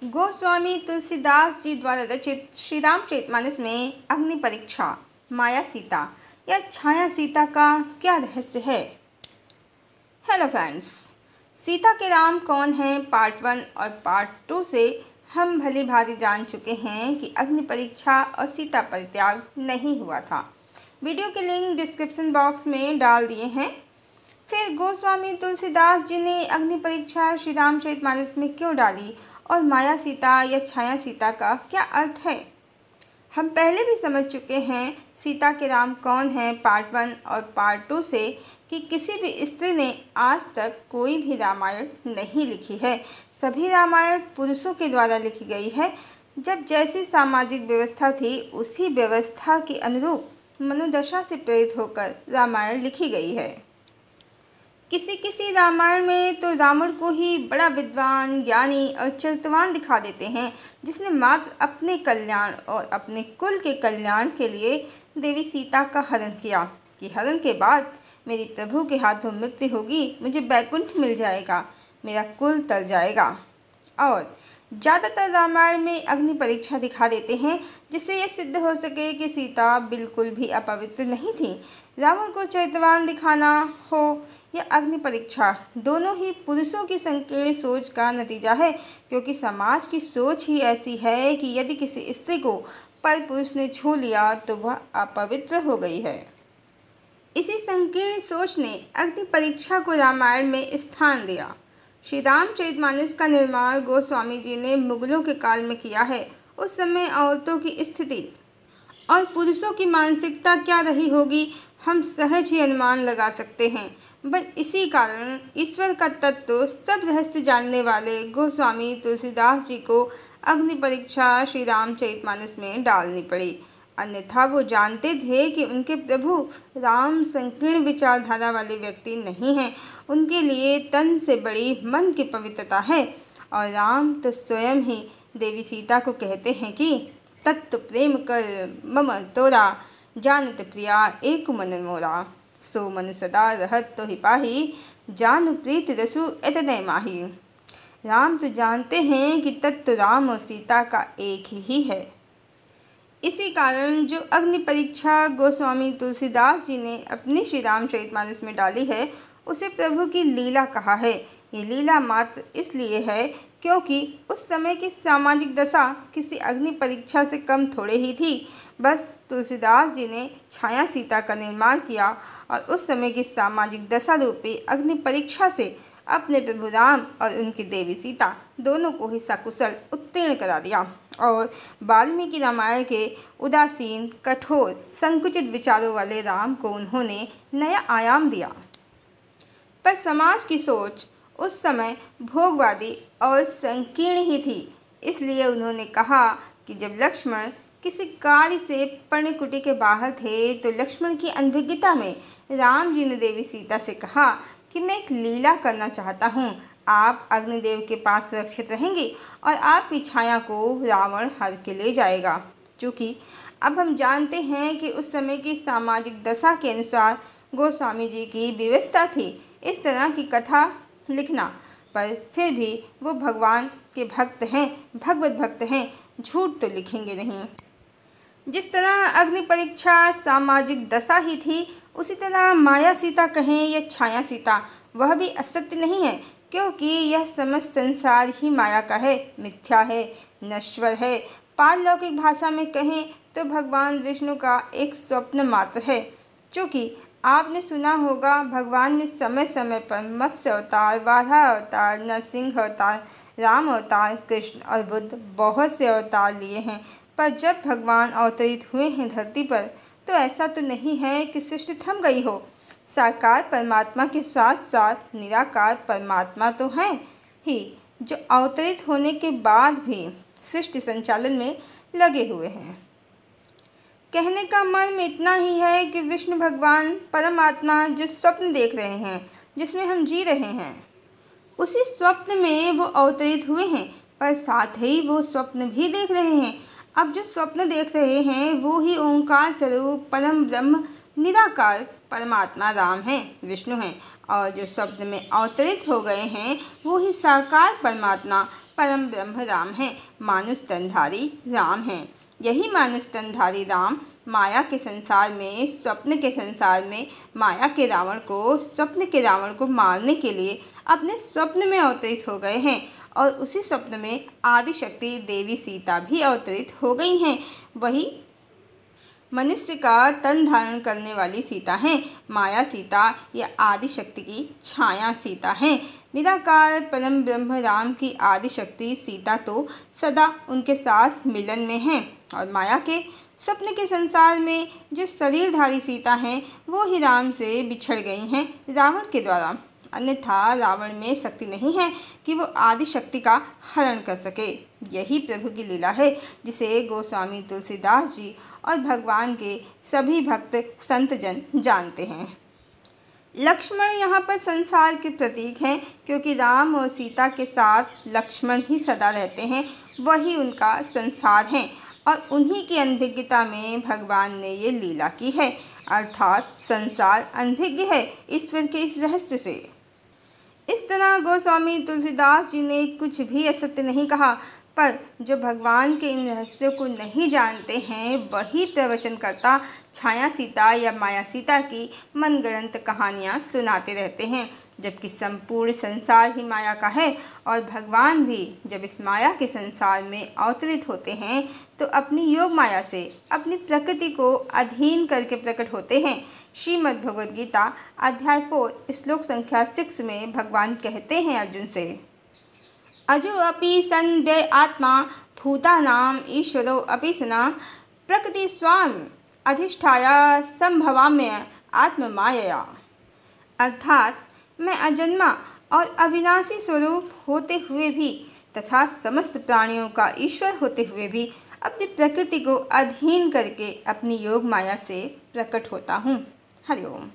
गोस्वामी तुलसीदास जी द्वारा रचित श्री रामचरितमानस में अग्नि परीक्षा, माया सीता या छाया सीता का क्या रहस्य है। हेलो फ्रेंड्स, सीता के राम कौन हैं पार्ट 1 और पार्ट 2 से हम भली भांति जान चुके हैं कि अग्नि परीक्षा और सीता परित्याग नहीं हुआ था। वीडियो के लिंक डिस्क्रिप्शन बॉक्स में डाल दिए हैं। फिर गोस्वामी तुलसीदास जी ने अग्नि परीक्षा श्री रामचरितमानस में क्यों डाली और माया सीता या छाया सीता का क्या अर्थ है। हम पहले भी समझ चुके हैं सीता के राम कौन हैं पार्ट 1 और पार्ट 2 से कि किसी भी स्त्री ने आज तक कोई भी रामायण नहीं लिखी है। सभी रामायण पुरुषों के द्वारा लिखी गई है। जब जैसी सामाजिक व्यवस्था थी उसी व्यवस्था के अनुरूप मनोदशा से प्रेरित होकर रामायण लिखी गई है। किसी रामायण में तो रावण को ही बड़ा विद्वान, ज्ञानी और चरित्रवान दिखा देते हैं, जिसने मात्र अपने कल्याण और अपने कुल के कल्याण के लिए देवी सीता का हरण किया कि हरण के बाद मेरी प्रभु के हाथों मृत्यु होगी, मुझे बैकुंठ मिल जाएगा, मेरा कुल तर जाएगा। और ज़्यादातर रामायण में अग्नि परीक्षा दिखा देते हैं जिससे यह सिद्ध हो सके कि सीता बिल्कुल भी अपवित्र नहीं थी। रावण को चरित्रवान दिखाना हो या अग्नि परीक्षा, दोनों ही पुरुषों की संकीर्ण सोच का नतीजा है, क्योंकि समाज की सोच ही ऐसी है कि यदि किसी स्त्री को परपुरुष ने छू लिया तो वह अपवित्र हो गई है। इसी संकीर्ण सोच ने अग्नि परीक्षा को रामायण में स्थान दिया। श्री रामचरितमानस का निर्माण गोस्वामी जी ने मुगलों के काल में किया है। उस समय औरतों की स्थिति और पुरुषों की मानसिकता क्या रही होगी हम सहज ही अनुमान लगा सकते हैं। बस इसी कारण ईश्वर का तत्व सब रहस्य जानने वाले गोस्वामी तुलसीदास जी को अग्नि परीक्षा श्री रामचरितमानस में डालनी पड़ी। अन्यथा वो जानते थे कि उनके प्रभु राम संकीर्ण विचारधारा वाले व्यक्ति नहीं हैं। उनके लिए तन से बड़ी मन की पवित्रता है। और राम तो स्वयं ही देवी सीता को कहते हैं कि तत्व प्रेम कर मम तोरा, जानत प्रिया एक मन मोरा, सो मनु सदा रहत तो हिपाही, जानु प्रीत रसु एतने माही। राम तो जानते हैं कि तत्व राम और सीता का एक ही है। इसी कारण जो अग्नि परीक्षा गोस्वामी तुलसीदास जी ने अपनी श्री रामचरितमानस में डाली है उसे प्रभु की लीला कहा है। ये लीला मात्र इसलिए है क्योंकि उस समय की सामाजिक दशा किसी अग्नि परीक्षा से कम थोड़े ही थी। बस तुलसीदास जी ने छाया सीता का निर्माण किया और उस समय की सामाजिक दशा रूपी अग्नि परीक्षा से अपने प्रभु राम और उनकी देवी सीता दोनों को ही सकुशल उत्तीर्ण करा दिया। और वाल्मीकि रामायण के उदासीन, कठोर, संकुचित विचारों वाले राम को उन्होंने नया आयाम दिया। पर समाज की सोच उस समय भोगवादी और संकीर्ण ही थी। इसलिए उन्होंने कहा कि जब लक्ष्मण किसी कार्य से पर्णकुटी के बाहर थे तो लक्ष्मण की अनभिज्ञता में राम जी ने देवी सीता से कहा कि मैं एक लीला करना चाहता हूँ, आप अग्निदेव के पास सुरक्षित रहेंगे और आपकी छाया को रावण हर के ले जाएगा। चूँकि अब हम जानते हैं कि उस समय की सामाजिक दशा के अनुसार गोस्वामी जी की व्यवस्था थी इस तरह की कथा लिखना, पर फिर भी वो भगवान के भक्त हैं, भगवत भक्त हैं, झूठ तो लिखेंगे नहीं। जिस तरह अग्नि परीक्षा सामाजिक दशा ही थी उसी तरह माया सीता कहें या छाया सीता, वह भी असत्य नहीं है, क्योंकि यह समस्त संसार ही माया का है, मिथ्या है, नश्वर है। पारलौकिक भाषा में कहें तो भगवान विष्णु का एक स्वप्न मात्र है। चूँकि आपने सुना होगा भगवान ने समय समय पर मत्स्य अवतार, वाराह अवतार, नरसिंह अवतार, राम अवतार, कृष्ण और बुद्ध बहुत से अवतार लिए हैं। पर जब भगवान अवतरित हुए हैं धरती पर तो ऐसा तो नहीं है कि सृष्टि थम गई हो। साकार परमात्मा के साथ साथ निराकार परमात्मा तो हैं ही जो अवतरित होने के बाद भी सृष्टि संचालन में लगे हुए हैं। कहने का मर्म इतना ही है कि विष्णु भगवान परमात्मा जो स्वप्न देख रहे हैं, जिसमें हम जी रहे हैं, उसी स्वप्न में वो अवतरित हुए हैं, पर साथ ही वो स्वप्न भी देख रहे हैं। अब जो स्वप्न देख रहे हैं वो ही ओंकार स्वरूप परम ब्रह्म निराकार परमात्मा राम हैं, विष्णु हैं, और जो स्वप्न में अवतरित हो गए हैं वो ही साकार परमात्मा परम ब्रह्म राम हैं, मानुष तनधारी राम हैं। यही मानुष तनधारी राम माया के संसार में, स्वप्न के संसार में माया के रावण को, स्वप्न के रावण को मारने के लिए अपने स्वप्न में अवतरित हो गए हैं। और उसी स्वप्न में आदिशक्ति देवी सीता भी अवतरित हो गई हैं। वही मनुष्य का तन धारण करने वाली सीता हैं। माया सीता या आदिशक्ति की छाया सीता हैं। निराकार परम ब्रह्म राम की आदिशक्ति सीता तो सदा उनके साथ मिलन में हैं। और माया के स्वप्न के संसार में जो शरीरधारी सीता हैं वो ही राम से बिछड़ गई हैं रावण के द्वारा। अन्यथा रावण में शक्ति नहीं है कि वो आदिशक्ति का हरण कर सके। यही प्रभु की लीला है जिसे गोस्वामी तुलसीदास जी और भगवान के सभी भक्त संत जन जानते हैं। लक्ष्मण यहाँ पर संसार के प्रतीक हैं, क्योंकि राम और सीता के साथ लक्ष्मण ही सदा रहते हैं। वही उनका संसार हैं और उन्हीं की अनभिज्ञता में भगवान ने ये लीला की है। अर्थात संसार अनभिज्ञ है ईश्वर के इस रहस्य से। इस तरह गोस्वामी तुलसीदास जी ने कुछ भी असत्य नहीं कहा, पर जो भगवान के इन रहस्यों को नहीं जानते हैं वही प्रवचनकर्ता छाया सीता या माया सीता की मनगढ़ंत कहानियाँ सुनाते रहते हैं, जबकि संपूर्ण संसार ही माया का है। और भगवान भी जब इस माया के संसार में अवतरित होते हैं तो अपनी योग माया से अपनी प्रकृति को अधीन करके प्रकट होते हैं। श्रीमद् भगवद गीता अध्याय 4 श्लोक संख्या 6 में भगवान कहते हैं अर्जुन से, अजो अपि सन् व्यय आत्मा भूतानाम ईश्वरो अपि सना प्रकृति स्वाम अधिष्ठाय संभवाम्य आत्ममायया। अर्थात मैं अजन्मा और अविनाशी स्वरूप होते हुए भी तथा समस्त प्राणियों का ईश्वर होते हुए भी अपनी प्रकृति को अधीन करके अपनी योग माया से प्रकट होता हूँ। हरि ओम।